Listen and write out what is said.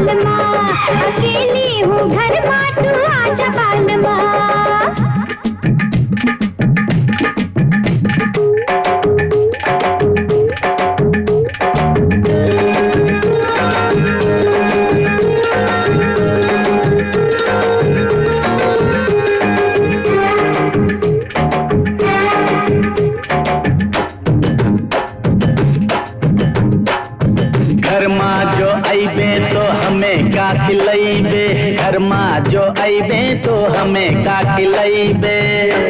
बालमा, अकेली हूँ घर माँ तू आजा बालमा। घर माँ जो आइबे तो हमें का खिलाइबे, घर माँ जो आइबे तो हमें का खिलाइबे।